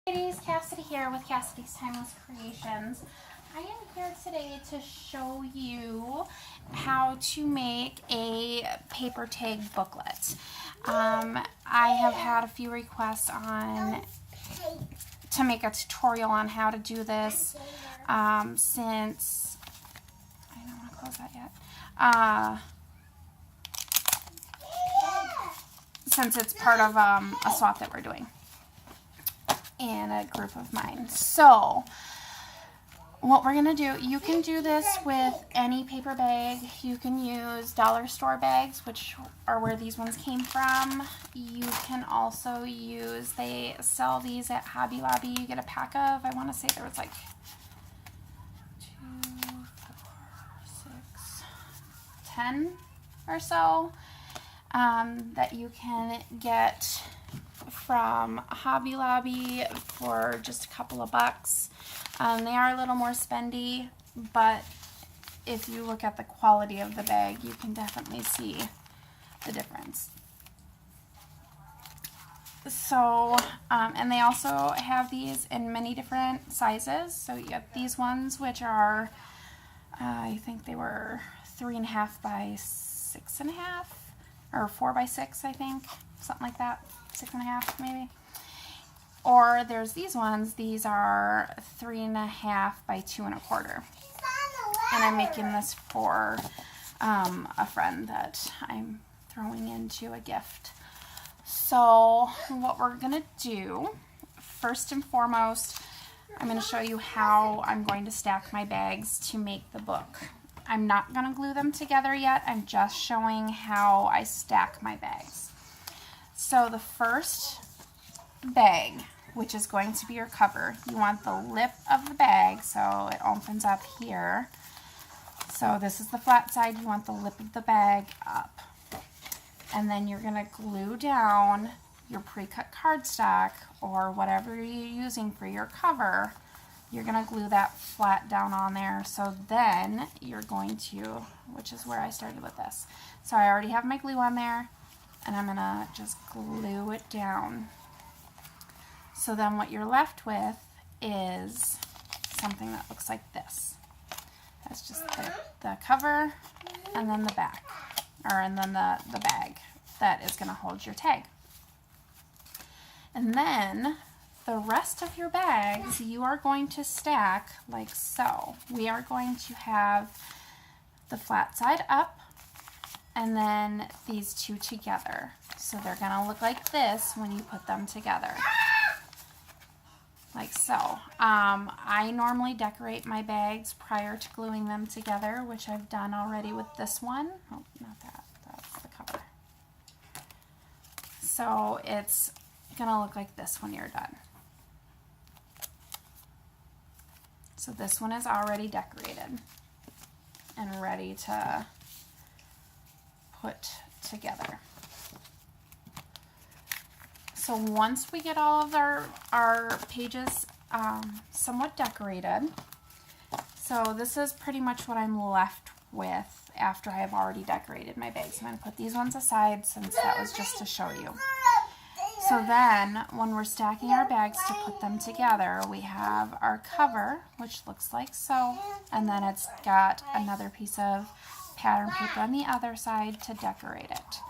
Ladies, Cassidy here with Cassidy's Timeless Creations. I am here today to show you how to make a paper tag booklet. I have had a few requests to make a tutorial on how to do this since I don't want to close that yet. Since it's part of a swap that we're doing in a group of mine. So what we're gonna do, you can do this with any paper bag. You can use dollar store bags, which are where these ones came from. You can also use, they sell these at Hobby Lobby. You get a pack of, I want to say there was like 2, 4, 6, 10 or so that you can get from Hobby Lobby for just a couple of bucks. They are a little more spendy, but if you look at the quality of the bag, you can definitely see the difference. So, and they also have these in many different sizes. So you get these ones, which are, I think they were 3.5 by 6.5, or 4 by 6, I think, something like that. 6.5 maybe. Or there's these ones. These are 3.5 by 2.25. And I'm making this for a friend that I'm throwing into a gift. So what we're gonna do, first and foremost, I'm gonna show you how I'm going to stack my bags to make the book. I'm not gonna glue them together yet. I'm just showing how I stack my bags. So the first bag, which is going to be your cover, you want the lip of the bag, so it opens up here. So this is the flat side, you want the lip of the bag up. And then you're going to glue down your pre-cut cardstock or whatever you're using for your cover. You're going to glue that flat down on there. So then you're going to, which is where I started with this. So I already have my glue on there, and I'm going to just glue it down. So then what you're left with is something that looks like this. That's just the cover and then the back, and then the bag that is going to hold your tag. And then the rest of your bags you are going to stack like so. We are going to have the flat side up and then these two together. So they're going to look like this when you put them together. Like so. I normally decorate my bags prior to gluing them together, which I've done already with this one. Oh, not that. That's the cover. So it's going to look like this when you're done. So this one is already decorated and ready to put together. So once we get all of our pages somewhat decorated, so this is pretty much what I'm left with after I have already decorated my bags. I'm going to put these ones aside since that was just to show you. So then when we're stacking our bags to put them together, we have our cover, which looks like so, and then it's got another piece of pattern paper on the other side to decorate it.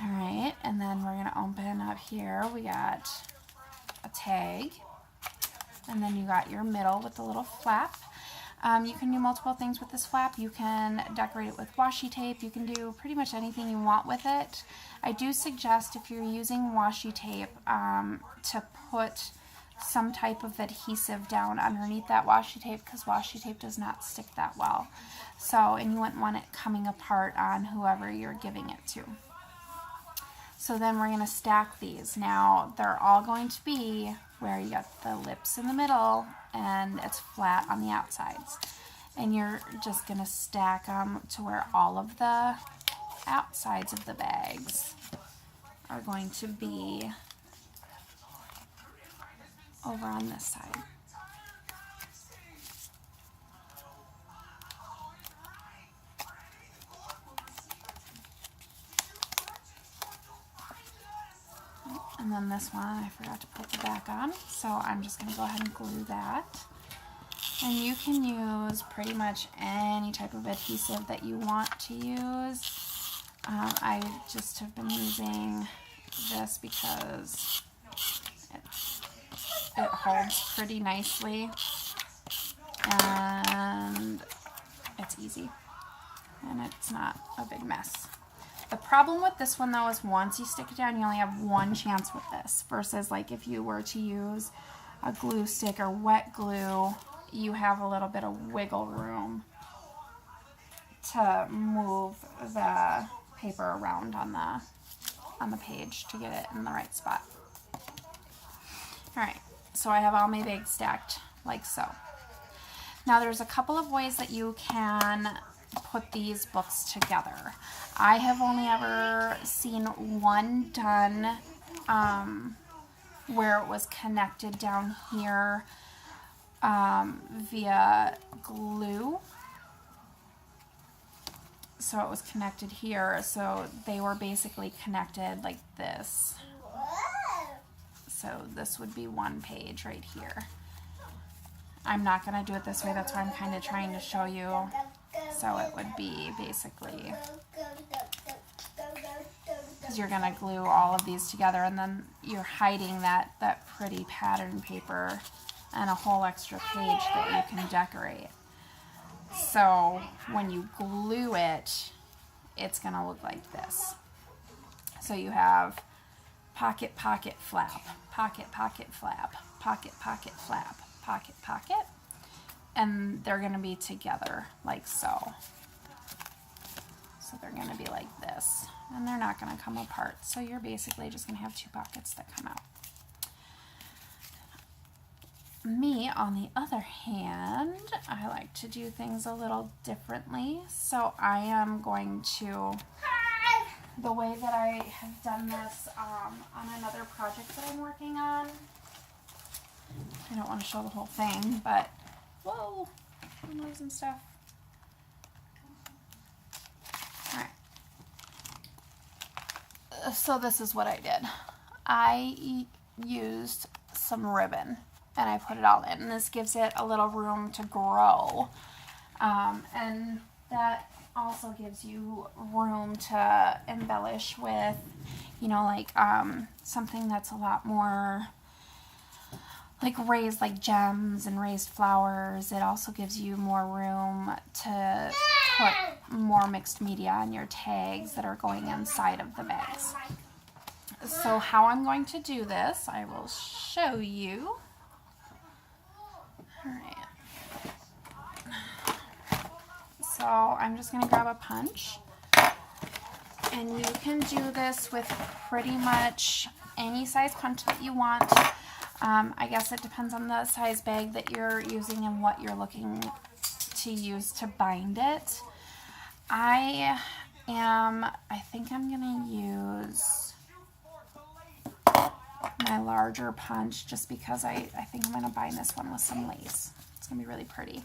Alright, and then we're going to open up here. We got a tag, and then you got your middle with the little flap. You can do multiple things with this flap. You can decorate it with washi tape. You can do pretty much anything you want with it. I do suggest, if you're using washi tape, to put some type of adhesive down underneath that washi tape, because washi tape does not stick that well. So, and you wouldn't want it coming apart on whoever you're giving it to. So then we're going to stack these. Now they're all going to be where you got the lips in the middle and it's flat on the outsides. And you're just going to stack them to where all of the outsides of the bags are going to be over on this side. And then this one. I forgot to put the back on, so I'm just going to go ahead and glue that. And you can use pretty much any type of adhesive that you want to use. I just have been using this because it holds pretty nicely and it's easy and it's not a big mess. The problem with this one though is once you stick it down, you only have one chance with this versus like if you were to use a glue stick or wet glue, you have a little bit of wiggle room to move the paper around on the page to get it in the right spot. Alright, so I have all my bags stacked like so. Now there's a couple of ways that you can put these books together. I have only ever seen one done where it was connected down here via glue. So it was connected here, so they were basically connected like this. So this would be one page right here. I'm not going to do it this way, that's why I'm kind of trying to show you. So it would be basically, because you're going to glue all of these together and then you're hiding that pretty pattern paper and a whole extra page that you can decorate. So when you glue it, it's going to look like this. So you have pocket, pocket, flap, pocket, pocket, flap, pocket, pocket, flap, pocket, pocket, and they're going to be together like so. So they're going to be like this, and they're not going to come apart. So you're basically just going to have two pockets that come out. Me, on the other hand, I like to do things a little differently. So I am going to, the way that I have done this on another project that I'm working on, I don't want to show the whole thing, but, whoa, I'm losing stuff. Alright. So this is what I did. I used some ribbon and I put it all in, and this gives it a little room to grow, and that also gives you room to embellish with, you know, like something that's a lot more like raised, like gems and raised flowers. It also gives you more room to put more mixed media on your tags that are going inside of the bags. So how I'm going to do this, I will show you. Alright, so I'm just going to grab a punch, and you can do this with pretty much any size punch that you want. I guess it depends on the size bag that you're using and what you're looking to use to bind it. I think I'm going to use my larger punch just because I think I'm going to bind this one with some lace. It's going to be really pretty.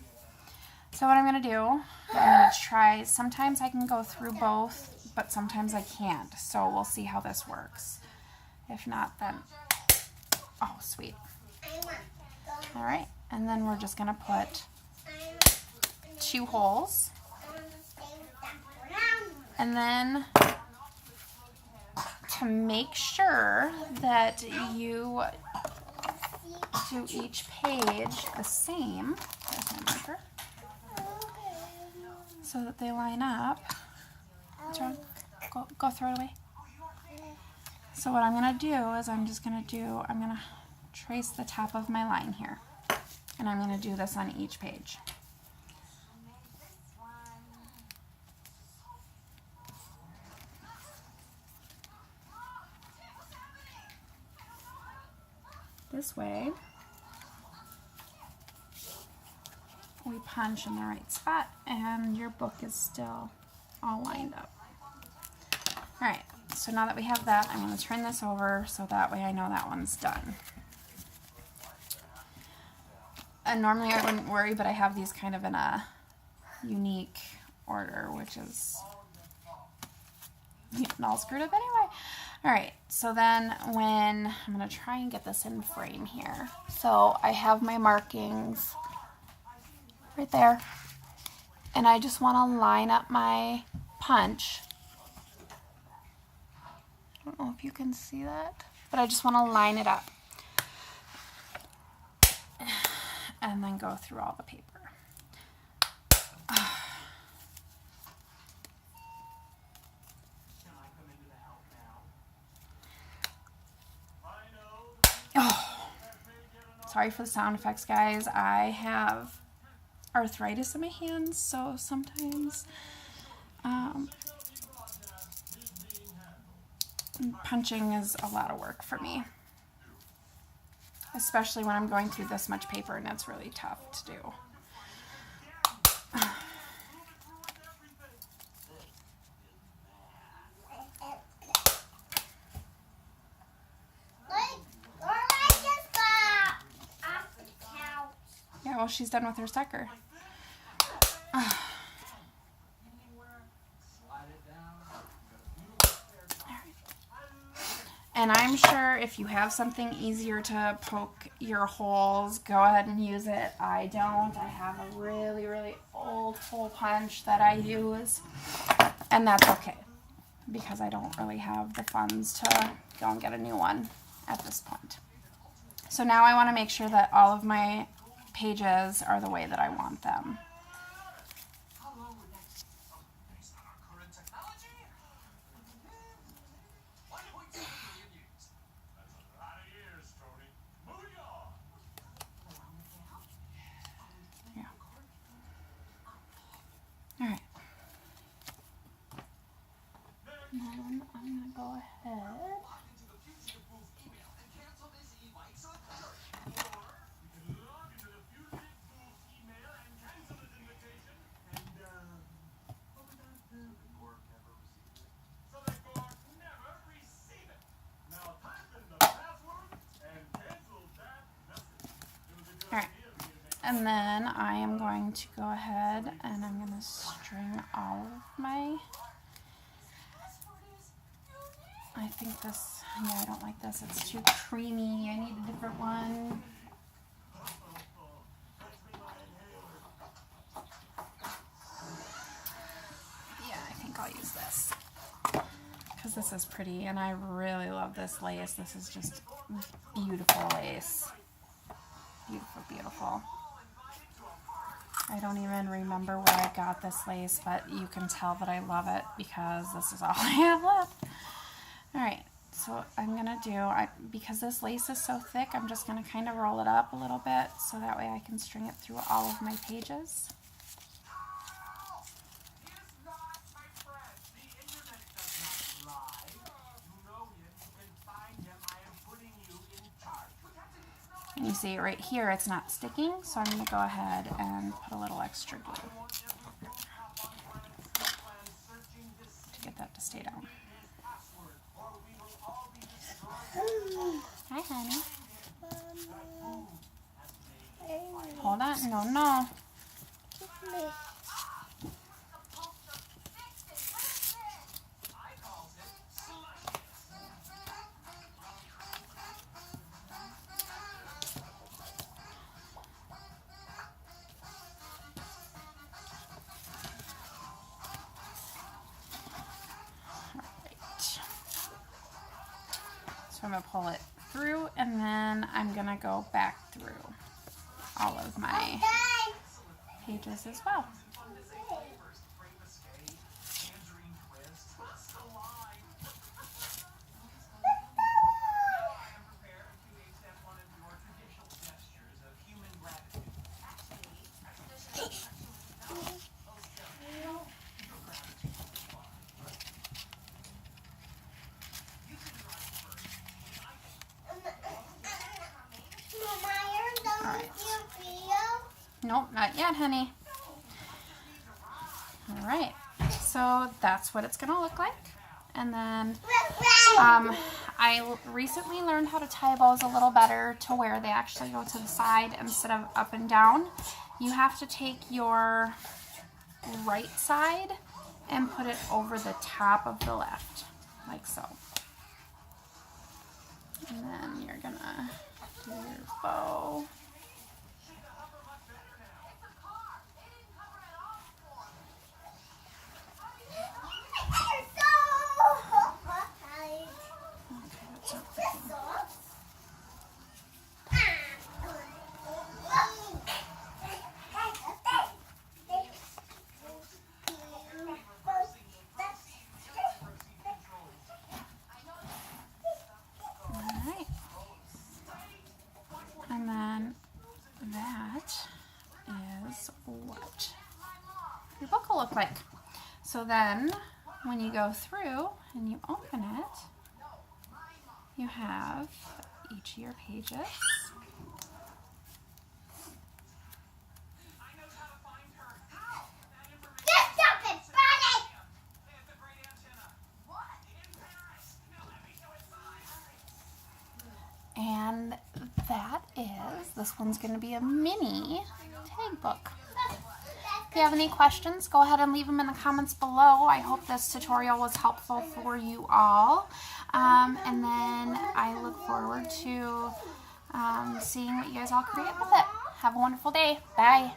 So what I'm going to do, I'm going to try, sometimes I can go through both, but sometimes I can't. So we'll see how this works. If not, then, oh, sweet. Alright, and then we're just going to put 2 holes. And then to make sure that you do each page the same, there's my marker, so that they line up. What's wrong? Go throw it away. So what I'm going to do is I'm going to trace the top of my line here, and I'm going to do this on each page. This way, we punch in the right spot and your book is still all lined up. Alright, so now that we have that, I'm going to turn this over so that way I know that one's done. And normally I wouldn't worry, but I have these kind of in a unique order, which is getting all screwed up anyway. All right, so then when I'm going to try and get this in frame here. So I have my markings right there, and I just want to line up my punch. I don't know if you can see that, but I just want to line it up and then go through all the paper. Oh, sorry for the sound effects, guys. I have arthritis in my hands, so sometimes punching is a lot of work for me, especially when I'm going through this much paper and it's really tough to do. Yeah, well, she's done with her sucker. And I'm sure if you have something easier to poke your holes, go ahead and use it. I don't. I have a really, really old hole punch that I use, and that's okay because I don't really have the funds to go and get a new one at this point. So now I want to make sure that all of my pages are the way that I want them. Alright, and then I'm going to go ahead . Alright, and then I am going to go ahead and I'm going to string all of my, I think this, yeah, I don't like this, it's too creamy, I need a different one. Yeah, I think I'll use this, because this is pretty, and I really love this lace. This is just beautiful lace. Beautiful, beautiful. I don't even remember where I got this lace, but you can tell that I love it because this is all I have left. Alright, so what I'm going to do, because this lace is so thick, I'm just going to kind of roll it up a little bit so that way I can string it through all of my pages. And you see right here it's not sticking, so I'm going to go ahead and put a little extra glue to get that to stay down. Hi, honey. Hold on. No, no. So I'm going to pull it through, and then I'm going to go back through all of my pages as well. Nope, not yet, honey. Alright, so that's what it's going to look like. And then I recently learned how to tie bows a little better to where they actually go to the side instead of up and down. You have to take your right side and put it over the top of the left, like so. And then you're gonna do your bow. And then that is what your book will look like. So then when you go through and you open it, you have each of your pages. And that is, this one's going to be a mini tag book. If you have any questions, go ahead and leave them in the comments below. I hope this tutorial was helpful for you all. And then I look forward to seeing what you guys all create with it. Have a wonderful day. Bye.